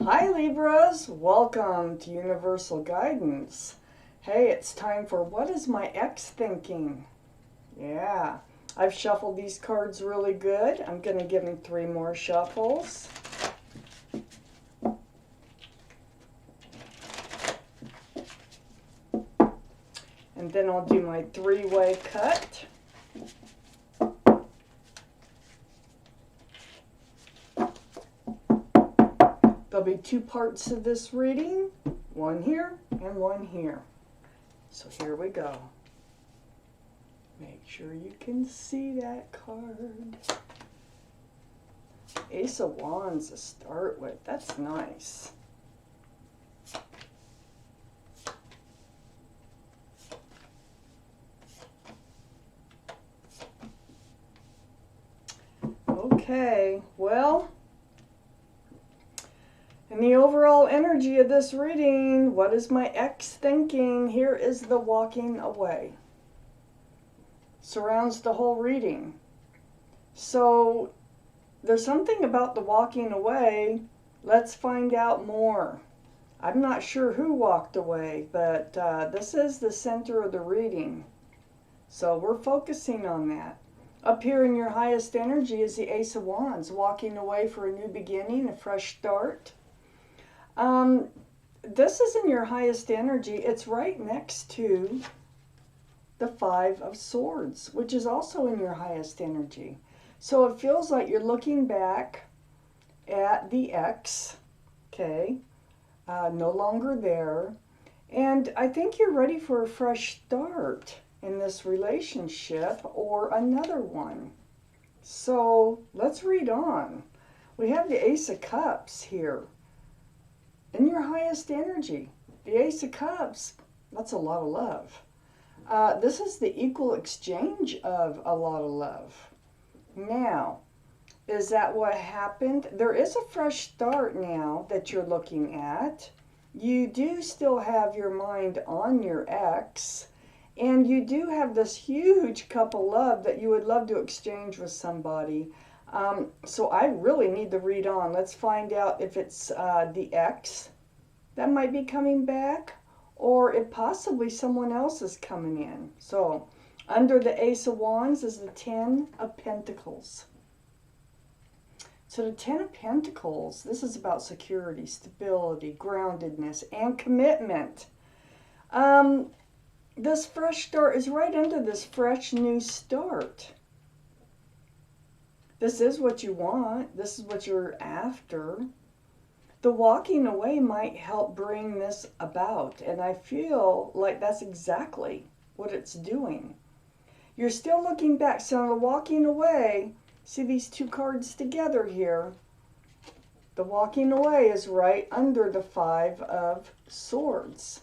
Hi Libras, welcome to Universal Guidance. Hey, it's time for What is My Ex Thinking? Yeah, I've shuffled these cards really good. I'm going to give them 3 more shuffles. And then I'll do my 3-way cut. There'll be 2 parts of this reading, one here and one here. So here we go. Make sure you can see that card. Ace of Wands to start with. That's nice. Okay, well, in the overall energy of this reading, what is my ex thinking? Here is the walking away. Surrounds the whole reading. So there's something about the walking away. Let's find out more. I'm not sure who walked away, but this is the center of the reading. So we're focusing on that. Up here in your highest energy is the Ace of Wands, walking away for a new beginning, a fresh start. This is in your highest energy. It's right next to the 5 of Swords, which is also in your highest energy. So it feels like you're looking back at the ex, okay, no longer there. And I think you're ready for a fresh start in this relationship or another one. So let's read on. We have the Ace of Cups here. In your highest energy, the Ace of Cups, that's a lot of love. This is the equal exchange of a lot of love. Now, is that what happened? There is a fresh start now that you're looking at. You do still have your mind on your ex, and you do have this huge cup of love that you would love to exchange with somebody. So I really need to read on. Let's find out if it's the ex that might be coming back, or if possibly someone else is coming in. So under the Ace of Wands is the 10 of Pentacles. So the 10 of Pentacles, this is about security, stability, groundedness, and commitment. This fresh start is right under this fresh new start. This is what you want. This is what you're after. The walking away might help bring this about, and I feel like that's exactly what it's doing. You're still looking back, so the walking away, see these 2 cards together here. The walking away is right under the 5 of Swords.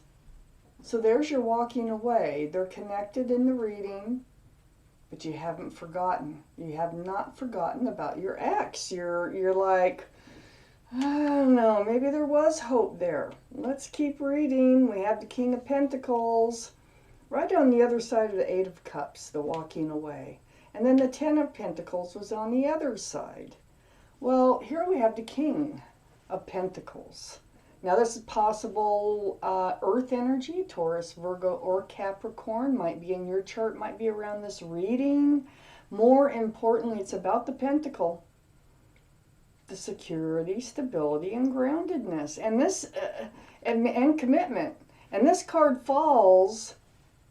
So there's your walking away. They're connected in the reading, but you haven't forgotten. You have not forgotten about your ex. You're like, I don't know, maybe there was hope there. Let's keep reading. We have the King of Pentacles right on the other side of the 8 of Cups, the walking away. And then the 10 of Pentacles was on the other side. Well, here we have the King of Pentacles. Now this is possible earth energy, Taurus, Virgo, or Capricorn. Might be in your chart, might be around this reading. More importantly, it's about the pentacle. The security, stability, and groundedness. And this, and commitment. And this card falls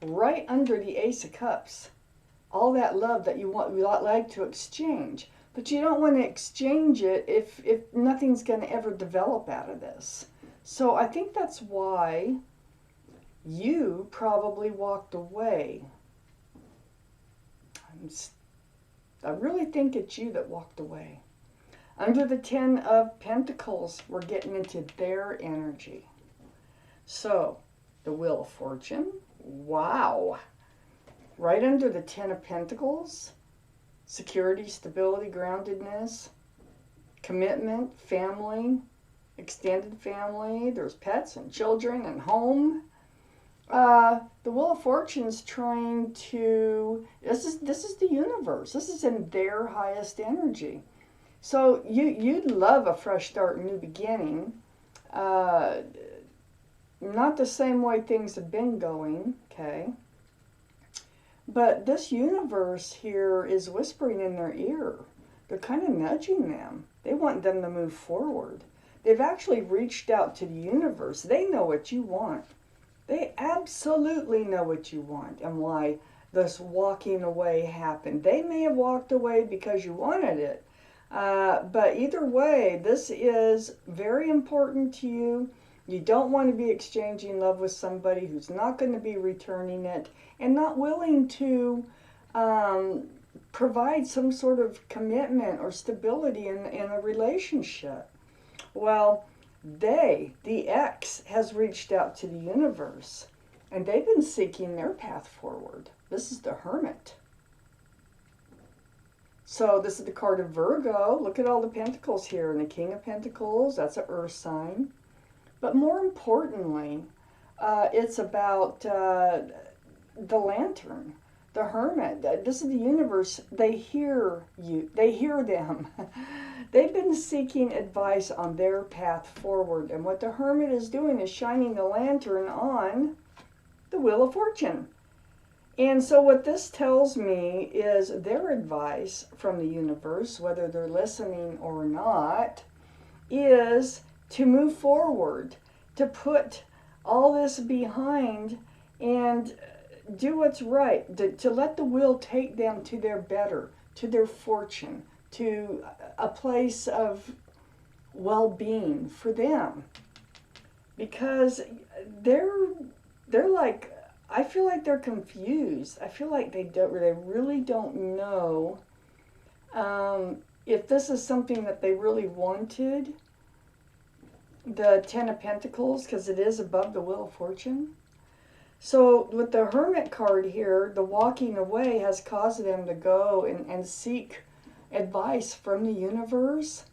right under the Ace of Cups. All that love that you like to exchange. But you don't want to exchange it if nothing's going to ever develop out of this. So I think that's why you probably walked away. I really think it's you that walked away. Under the 10 of Pentacles, we're getting into their energy. So, the Wheel of Fortune. Wow. Right under the 10 of Pentacles. Security, stability, groundedness, commitment, family, extended family. There's pets and children and home. The Wheel of Fortune's trying to... This is the universe. This is in their highest energy. So you'd love a fresh start, new beginning. Uh, Not the same way things have been going, okay? But this universe here is whispering in their ear. They're kind of nudging them. They want them to move forward. They've actually reached out to the universe. They know what you want. They absolutely know what you want and why this walking away happened. They may have walked away because you wanted it. But either way, this is very important to you. You don't want to be exchanging love with somebody who's not going to be returning it and not willing to provide some sort of commitment or stability in a relationship. Well, the ex, has reached out to the universe and they've been seeking their path forward. This is the Hermit. So this is the card of Virgo. Look at all the pentacles here. And the King of Pentacles, that's an earth sign. But more importantly, it's about the Lantern, the Hermit. This is the universe. They hear you. They hear them. They've been seeking advice on their path forward. And what the Hermit is doing is shining the lantern on the Wheel of Fortune. And so what this tells me is their advice from the universe, whether they're listening or not, is to move forward, to put all this behind and do what's right, to let the wheel take them to their better, to their fortune, to a place of well-being for them. Because they're like, I feel like they're confused. I feel like they really don't know if this is something that they really wanted. The Ten of Pentacles, because it is above the Wheel of Fortune. So with the Hermit card here, the walking away has caused them to go and seek advice from the universe,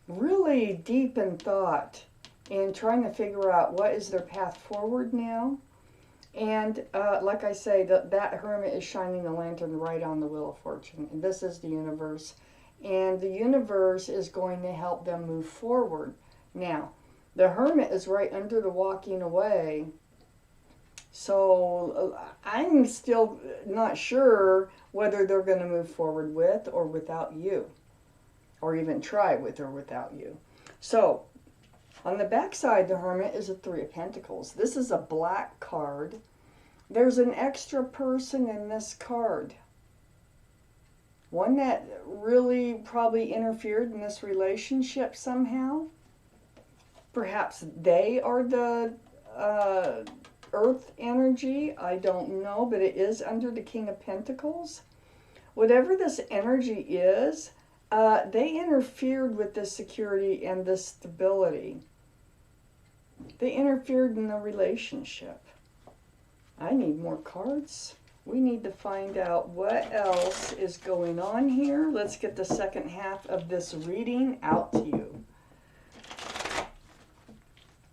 really deep in thought and trying to figure out what is their path forward now. And like I say, that Hermit is shining the lantern right on the Wheel of Fortune. And this is the universe. And the universe is going to help them move forward. Now, the Hermit is right under the walking away. So I'm still not sure whether they're going to move forward with or without you. Or even try with or without you. So, on the back side, the Hermit is a Three of Pentacles. This is a black card. There's an extra person in this card. One that really probably interfered in this relationship somehow. Perhaps they are the earth energy. I don't know, but it is under the King of Pentacles. Whatever this energy is, they interfered with this security and this stability. They interfered in the relationship. I need more cards. We need to find out what else is going on here. Let's get the second half of this reading out to you.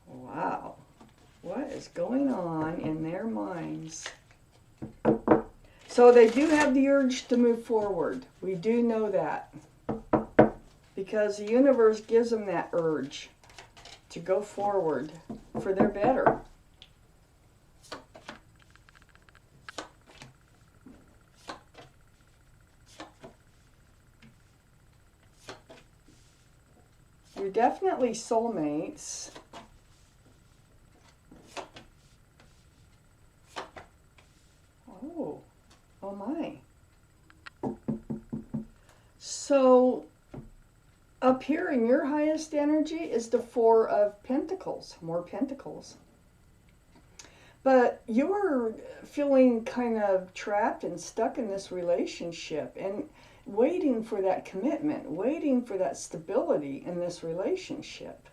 Wow. What is going on in their minds? So they do have the urge to move forward. We do know that. Because the universe gives them that urge to go forward for their better. You're definitely soulmates. Oh my. So up here in your highest energy is the Four of Pentacles, more Pentacles. But you're feeling kind of trapped and stuck in this relationship and waiting for that commitment, waiting for that stability in this relationship.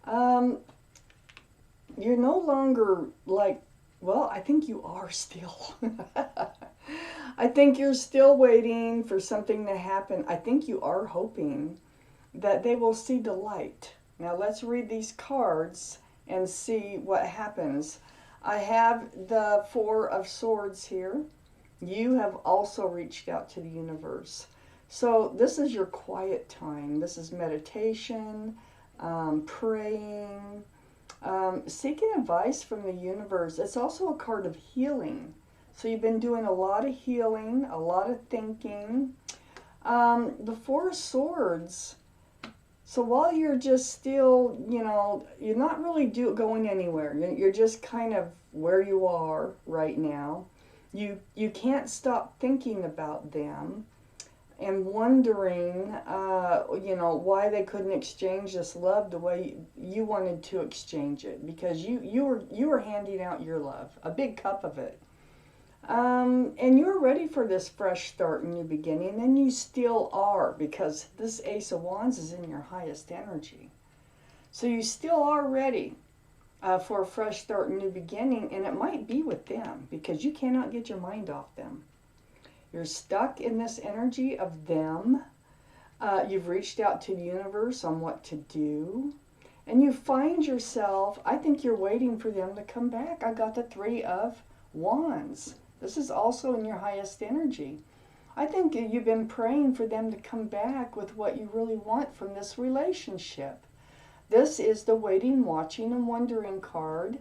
You're no longer like, well, I think you are still. I think you're still waiting for something to happen. I think you are hoping that they will see the light. Now let's read these cards and see what happens. I have the Four of Swords here. You have also reached out to the universe. So this is your quiet time. This is meditation. praying, seeking advice from the universe. It's also a card of healing. So you've been doing a lot of healing, a lot of thinking. The Four of Swords. So while you're just still, you're not really going anywhere. You're just kind of where you are right now. You can't stop thinking about them and wondering, why they couldn't exchange this love the way you wanted to exchange it, because you were handing out your love, a big cup of it. And you're ready for this fresh start and new beginning, and you still are, because this Ace of Wands is in your highest energy. So you still are ready for a fresh start and new beginning, and it might be with them, because you cannot get your mind off them. You're stuck in this energy of them. You've reached out to the universe on what to do, and you find yourself, I think you're waiting for them to come back. I got the Three of Wands. This is also in your highest energy. I think you've been praying for them to come back with what you really want from this relationship. This is the waiting, watching, and wondering card.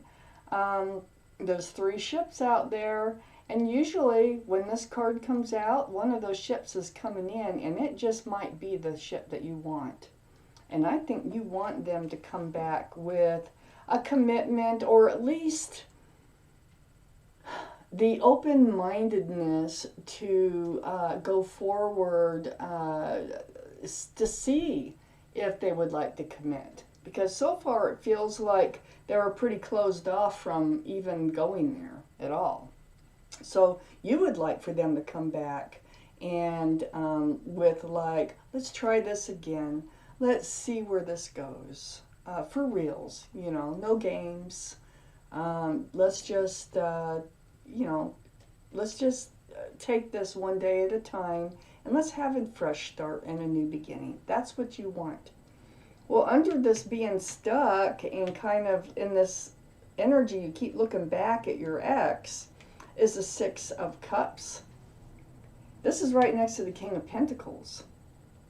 There's 3 ships out there, and usually when this card comes out, one of those ships is coming in, and it just might be the ship that you want. And I think you want them to come back with a commitment, or at least the open-mindedness to go forward to see if they would like to commit. Because so far it feels like they were pretty closed off from even going there at all. So you would like for them to come back and with like, let's try this again. Let's see where this goes. For reals, no games. Let's just... let's just take this one day at a time, and let's have a fresh start and a new beginning. That's what you want. Well, under this being stuck and kind of in this energy, you keep looking back at your ex, is the Six of Cups. This is right next to the King of Pentacles.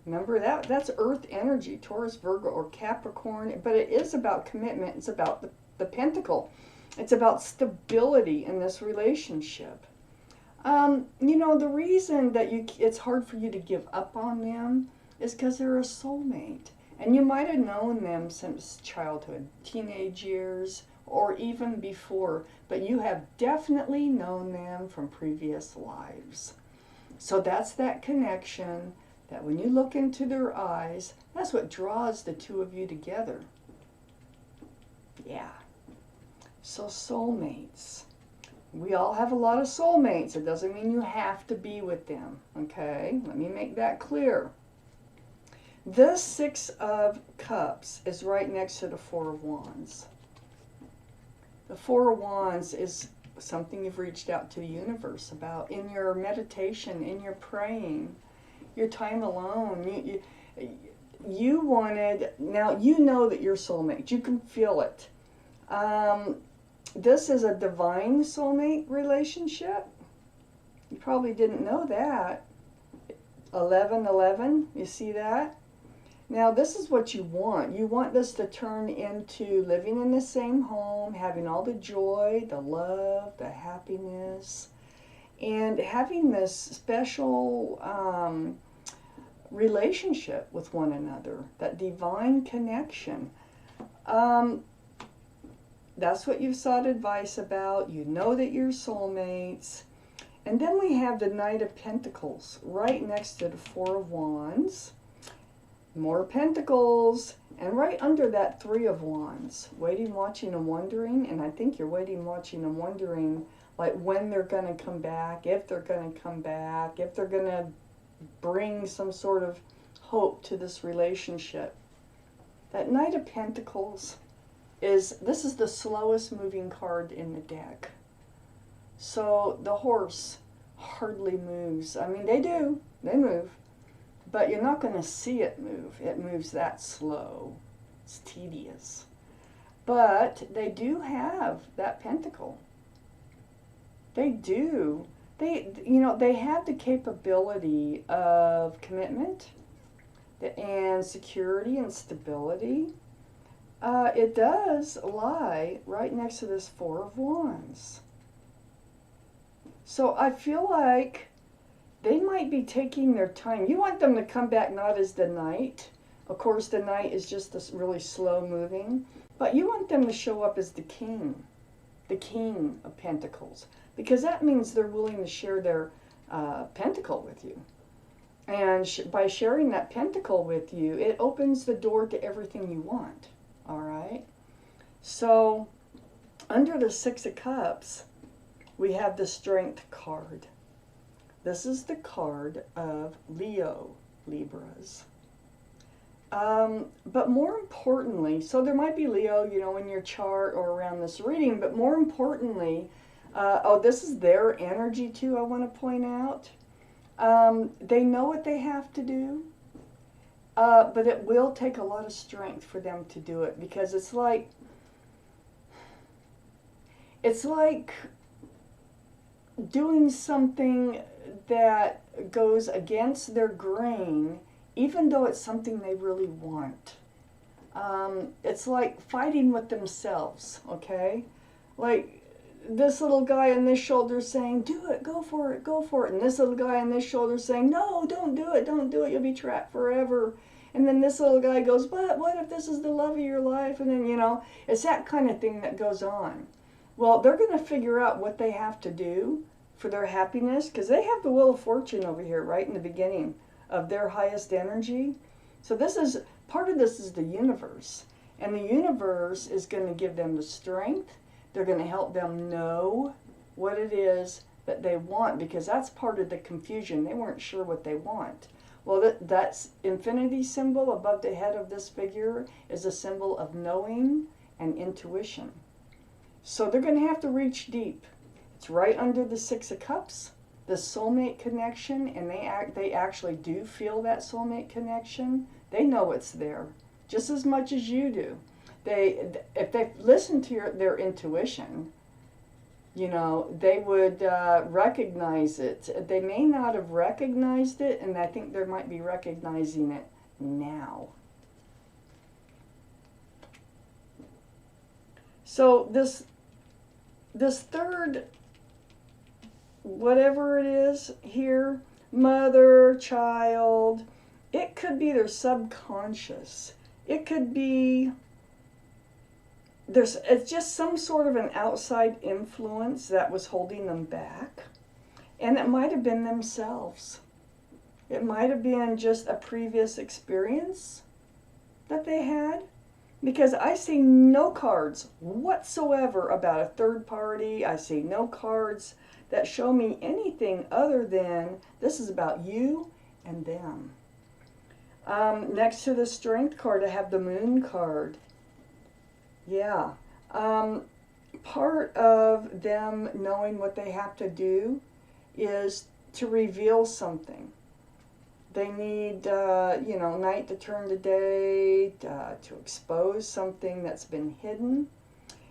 Remember that? That's earth energy, Taurus, Virgo, or Capricorn, but it is about commitment. It's about the pentacle. It's about stability in this relationship. The reason that it's hard for you to give up on them is because they're a soulmate. And you might have known them since childhood, teenage years, or even before. But you have definitely known them from previous lives. So that's that connection that when you look into their eyes, that's what draws the two of you together. Yeah. So soulmates. We all have a lot of soulmates. It doesn't mean you have to be with them. Okay? Let me make that clear. This Six of Cups is right next to the Four of Wands. The Four of Wands is something you've reached out to the universe about in your meditation, in your praying, your time alone. You wanted, now you know that you're soulmate. You can feel it. This is a divine soulmate relationship. You probably didn't know that. 1111, you see that? Now this is what you want. You want this to turn into living in the same home, having all the joy, the love, the happiness, and having this special relationship with one another, that divine connection. That's what you've sought advice about. You know that you're soulmates. And then we have the Knight of Pentacles right next to the Four of Wands. More Pentacles. And right under that Three of Wands. Waiting, watching, and wondering. And I think you're waiting, watching, and wondering like when they're going to come back, if they're going to come back, if they're going to bring some sort of hope to this relationship. That Knight of Pentacles this is the slowest moving card in the deck. So the horse hardly moves. I mean, they do. They move. But you're not going to see it move. It moves that slow. It's tedious. But they do have that pentacle. They do. They have the capability of commitment and security and stability. It does lie right next to this Four of Wands. So I feel like they might be taking their time. You want them to come back not as the Knight. Of course, the Knight is just this really slow moving. But you want them to show up as the King of Pentacles. Because that means they're willing to share their pentacle with you. And by sharing that pentacle with you, it opens the door to everything you want. All right? So, under the Six of Cups, we have the Strength card. This is the card of Libras. But more importantly, so there might be Leo, you know, in your chart or around this reading, but more importantly, this is their energy too, I want to point out. They know what they have to do, but it will take a lot of strength for them to do it, because it's like doing something that goes against their grain, even though it's something they really want. It's like fighting with themselves, okay? Like this little guy on this shoulder saying, do it, go for it, go for it. And this little guy on this shoulder saying, no, don't do it, you'll be trapped forever. And then this little guy goes, but what if this is the love of your life? And then, you know, it's that kind of thing that goes on. Well, they're going to figure out what they have to do for their happiness, because they have the Wheel of Fortune over here right in the beginning of their highest energy. So this is, part of this is the universe. And the universe is going to give them the strength. They're going to help them know what it is that they want, because that's part of the confusion. They weren't sure what they want. Well, that's infinity symbol above the head of this figure is a symbol of knowing and intuition. So they're going to have to reach deep. It's right under the Six of Cups, the soulmate connection, and they actually do feel that soulmate connection. They know it's there, just as much as you do. If they listen to their intuition, you know, they would recognize it. They may not have recognized it, and I think they might be recognizing it now. So this third, whatever it is here, mother, child, it could be their subconscious. It could be, it's just some sort of an outside influence that was holding them back. And it might have been themselves. It might have been just a previous experience that they had. Because I see no cards whatsoever about a third party. I see no cards that show me anything other than this is about you and them. Next to the Strength card, I have the Moon card. Yeah. Part of them knowing what they have to do is to reveal something. They need, you know, night to turn to day, to expose something that's been hidden.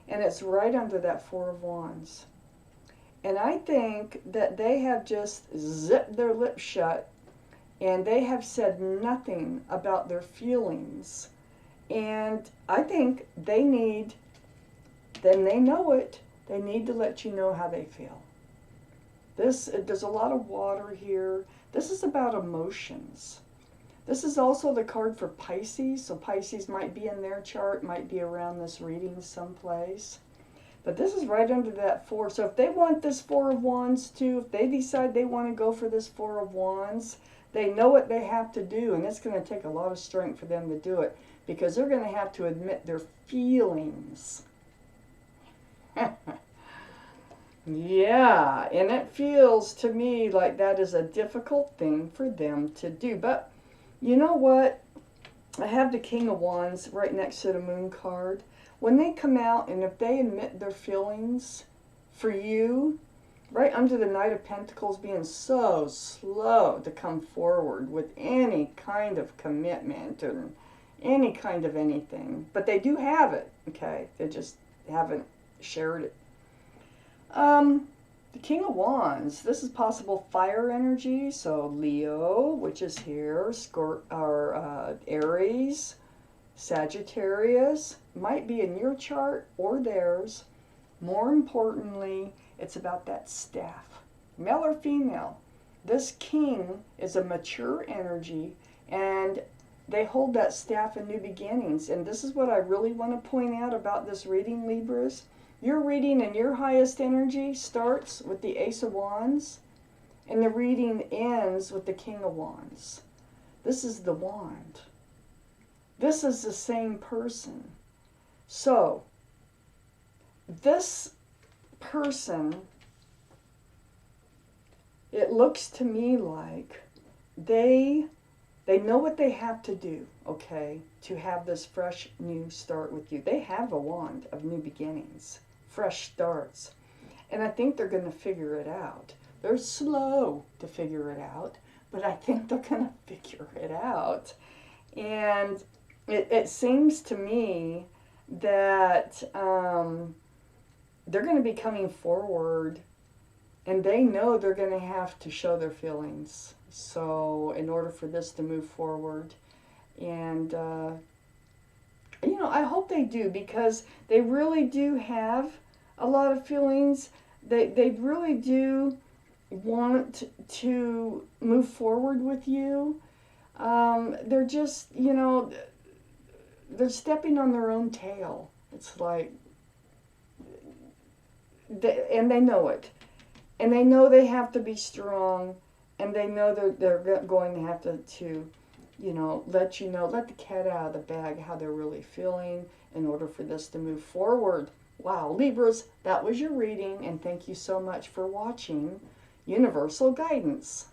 And it's right under that Four of Wands. And I think that they have just zipped their lips shut, and they have said nothing about their feelings. And I think they need, then they know it, they need to let you know how they feel. There's a lot of water here. This is about emotions. This is also the card for Pisces, so Pisces might be in their chart, might be around this reading someplace. But this is right under that Four. So if they want this Four of Wands too, if they decide they want to go for this Four of Wands, they know what they have to do, and it's going to take a lot of strength for them to do it, because they're going to have to admit their feelings. Yeah, and it feels to me like that is a difficult thing for them to do. But you know what? I have the King of Wands right next to the Moon card. When they come out and if they admit their feelings for you, right under the Knight of Pentacles being so slow to come forward with any kind of commitment or any kind of anything. But they do have it, okay? They just haven't shared it. The King of Wands, this is possible fire energy, so Leo, which is here, Aries, Sagittarius might be in your chart or theirs. More importantly, it's about that staff. Male or female, this king is a mature energy, and they hold that staff in new beginnings. And this is what I really want to point out about this reading, Libras. Your reading in your highest energy starts with the Ace of Wands, and the reading ends with the King of Wands. This is the wand. This is the same person. So, this person, it looks to me like they know what they have to do, okay, to have this fresh new start with you. They have a wand of new beginnings, fresh starts. And I think they're going to figure it out. They're slow to figure it out, but I think they're going to figure it out. And it seems to me that they're going to be coming forward, and they know they're going to have to show their feelings. So in order for this to move forward, and you know, I hope they do, because they really do have a lot of feelings. They really do want to move forward with you. They're just, you know, they're stepping on their own tail. It's like, and they know it. And they know they have to be strong, and they know they're going to have to, you know, let the cat out of the bag how they're really feeling in order for this to move forward. Wow, Libras, that was your reading, and thank you so much for watching Universal Guidance.